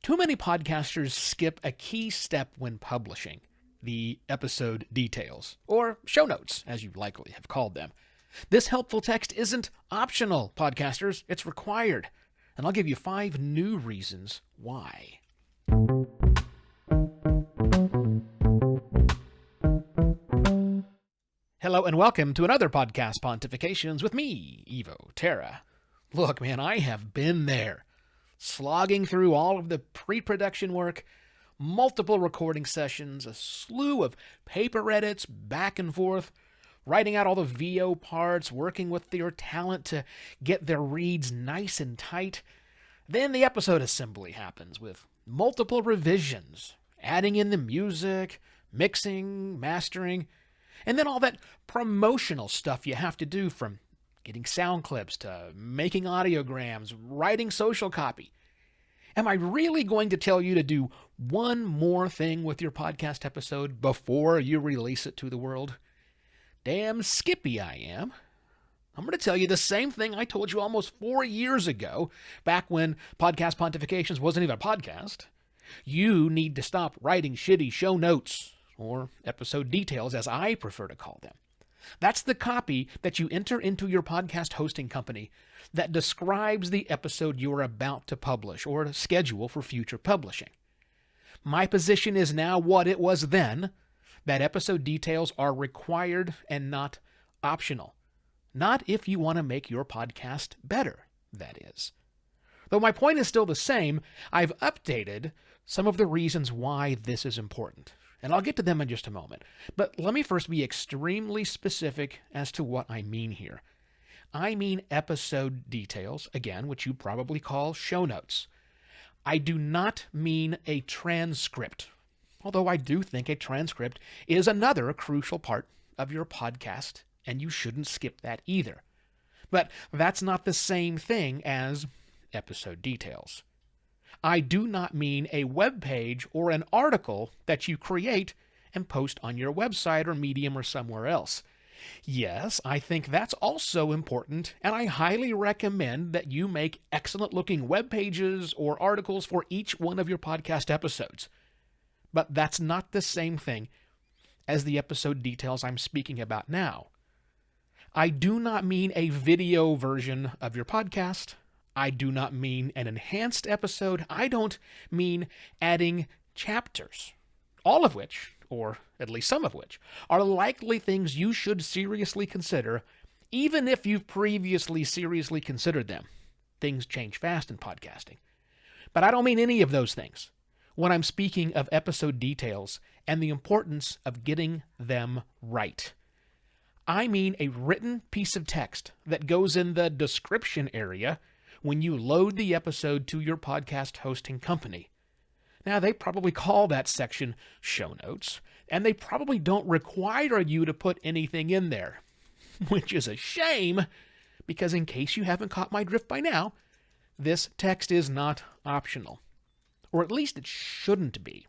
Too many podcasters skip a key step when publishing, the episode details, or show notes, as you likely have called them. This helpful text isn't optional, podcasters. It's required. And I'll give you 5 new reasons why. Hello and welcome to another podcast Pontifications with me, Evo Terra. Look, man, I have been there, slogging through all of the pre-production work, multiple recording sessions, a slew of paper edits back and forth, writing out all the VO parts, working with your talent to get their reads nice and tight. Then the episode assembly happens with multiple revisions, adding in the music, mixing, mastering, and then all that promotional stuff you have to do, from getting sound clips to making audiograms, writing social copy. Am I really going to tell you to do one more thing with your podcast episode before you release it to the world? Damn skippy I am. I'm going to tell you the same thing I told you almost 4 years ago, back when Podcast Pontifications wasn't even a podcast. You need to stop writing shitty show notes, or episode details as I prefer to call them. That's the copy that you enter into your podcast hosting company that describes the episode you're about to publish or schedule for future publishing. My position is now what it was then, that episode details are required and not optional. Not if you want to make your podcast better, that is. Though my point is still the same, I've updated some of the reasons why this is important, and I'll get to them in just a moment. But let me first be extremely specific as to what I mean here. I mean episode details, again, which you probably call show notes. I do not mean a transcript, although I do think a transcript is another crucial part of your podcast, and you shouldn't skip that either. But that's not the same thing as episode details. I do not mean a web page or an article that you create and post on your website or Medium or somewhere else. Yes, I think that's also important, and I highly recommend that you make excellent-looking web pages or articles for each one of your podcast episodes. But that's not the same thing as the episode details I'm speaking about now. I do not mean a video version of your podcast. I do not mean an enhanced episode. I don't mean adding chapters, all of which, or at least some of which, are likely things you should seriously consider, even if you've previously seriously considered them. Things change fast in podcasting. But I don't mean any of those things when I'm speaking of episode details and the importance of getting them right. I mean a written piece of text that goes in the description area when you load the episode to your podcast hosting company. Now, they probably call that section show notes, and they probably don't require you to put anything in there, which is a shame, because in case you haven't caught my drift by now, this text is not optional. Or at least it shouldn't be.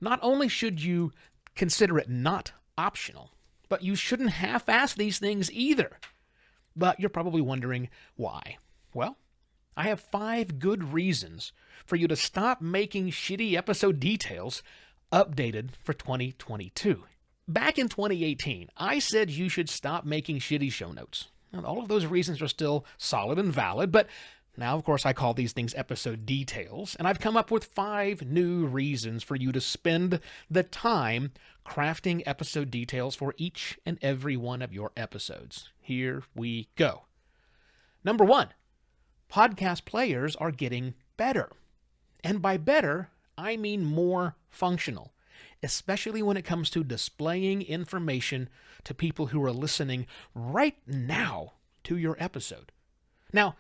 Not only should you consider it not optional, but you shouldn't half-ass these things either. But you're probably wondering why. Well, I have 5 good reasons for you to stop making shitty episode details updated for 2022. Back in 2018, I said you should stop making shitty show notes. And all of those reasons are still solid and valid, but now, of course, I call these things episode details, and I've come up with 5 new reasons for you to spend the time crafting episode details for each and every one of your episodes. Here we go. Number 1, podcast players are getting better. And by better, I mean more functional, especially when it comes to displaying information to people who are listening right now to your episode. Now,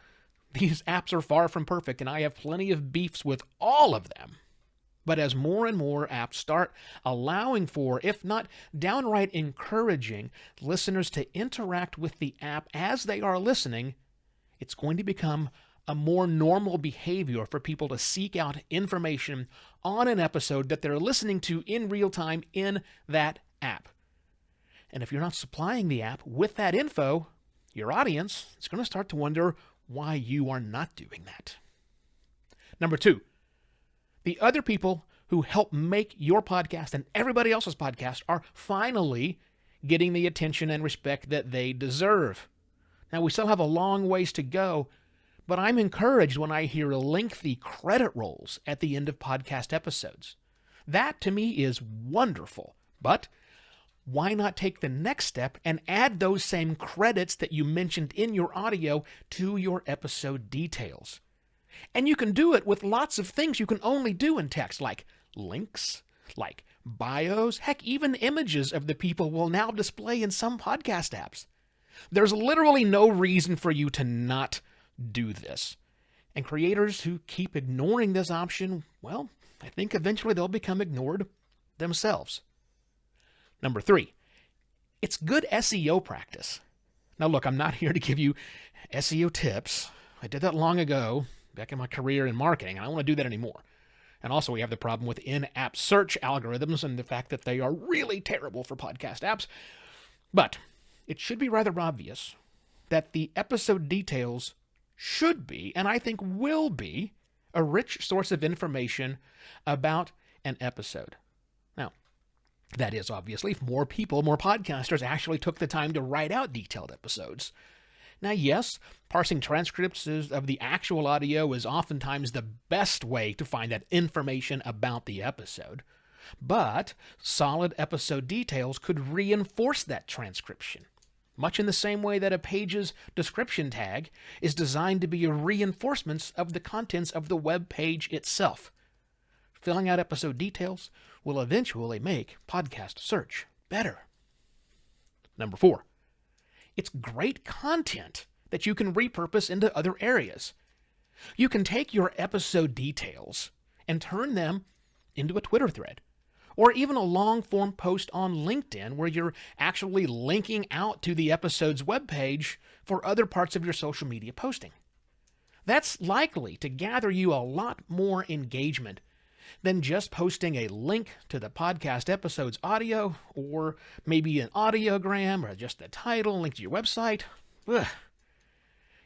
these apps are far from perfect, and I have plenty of beefs with all of them. But as more and more apps start allowing for, if not downright encouraging, listeners to interact with the app as they are listening, it's going to become a more normal behavior for people to seek out information on an episode that they're listening to in real time in that app. And if you're not supplying the app with that info, your audience is going to start to wonder why you are not doing that. Number 2, The other people who help make your podcast and everybody else's podcast are finally getting the attention and respect that they deserve. Now, we still have a long ways to go, but I'm encouraged when I hear lengthy credit rolls at the end of podcast episodes. That, to me, is wonderful. But why not take the next step and add those same credits that you mentioned in your audio to your episode details? And you can do it with lots of things you can only do in text, like links, like bios, heck, even images of the people will now display in some podcast apps. There's literally no reason for you to not do this. And creators who keep ignoring this option, well, I think eventually they'll become ignored themselves. Number 3, it's good SEO practice. Now look, I'm not here to give you SEO tips. I did that long ago, back in my career in marketing, and I don't want to do that anymore. And also we have the problem with in-app search algorithms and the fact that they are really terrible for podcast apps. But it should be rather obvious that the episode details should be, and I think will be, a rich source of information about an episode. Now, that is obviously if more people, more podcasters actually took the time to write out detailed episodes. Now, yes, parsing transcripts of the actual audio is oftentimes the best way to find that information about the episode. But solid episode details could reinforce that transcription, much in the same way that a page's description tag is designed to be a reinforcement of the contents of the web page itself. Filling out episode details will eventually make podcast search better. Number 4, it's great content that you can repurpose into other areas. You can take your episode details and turn them into a Twitter thread, or even a long-form post on LinkedIn where you're actually linking out to the episode's webpage for other parts of your social media posting. That's likely to gather you a lot more engagement than just posting a link to the podcast episode's audio, or maybe an audiogram, or just the title, link to your website. Ugh.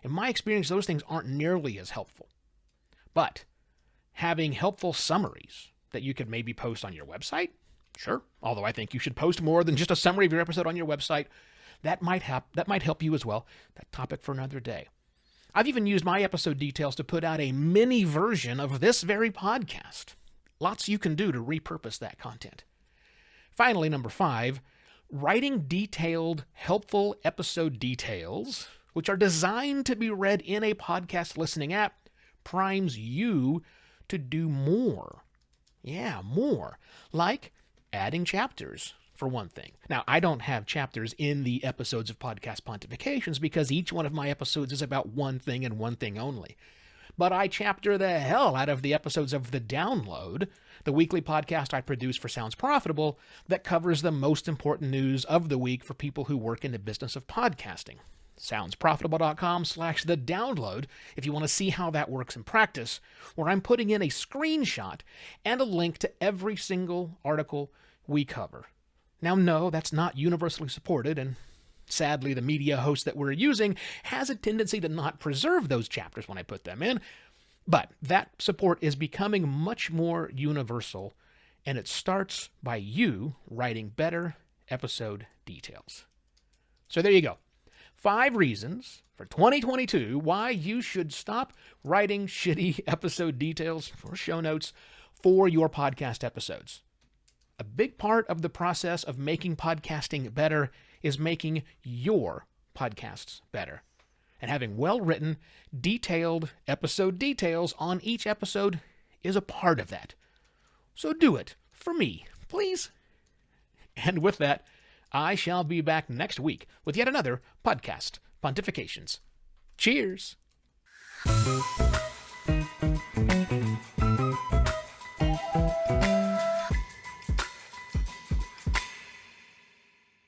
In my experience, those things aren't nearly as helpful. But having helpful summaries that you could maybe post on your website, sure, although I think you should post more than just a summary of your episode on your website, that might help you as well. That topic for another day. I've even used my episode details to put out a mini version of this very podcast. Lots you can do to repurpose that content. Finally, number 5, writing detailed, helpful episode details, which are designed to be read in a podcast listening app, primes you to do more. Yeah, more. Like adding chapters, for one thing. Now, I don't have chapters in the episodes of Podcast Pontifications because each one of my episodes is about one thing and one thing only. But I chapter the hell out of the episodes of The Download, the weekly podcast I produce for Sounds Profitable that covers the most important news of the week for people who work in the business of podcasting. soundsprofitable.com/thedownload if you want to see how that works in practice, where I'm putting in a screenshot and a link to every single article we cover. Now, no, that's not universally supported, and sadly, the media host that we're using has a tendency to not preserve those chapters when I put them in, but that support is becoming much more universal, and it starts by you writing better episode details. So there you go. 5 reasons for 2022 why you should stop writing shitty episode details or show notes for your podcast episodes. A big part of the process of making podcasting better is making your podcasts better. And having well-written, detailed episode details on each episode is a part of that. So do it for me, please. And with that, I shall be back next week with yet another Podcast Pontifications. Cheers!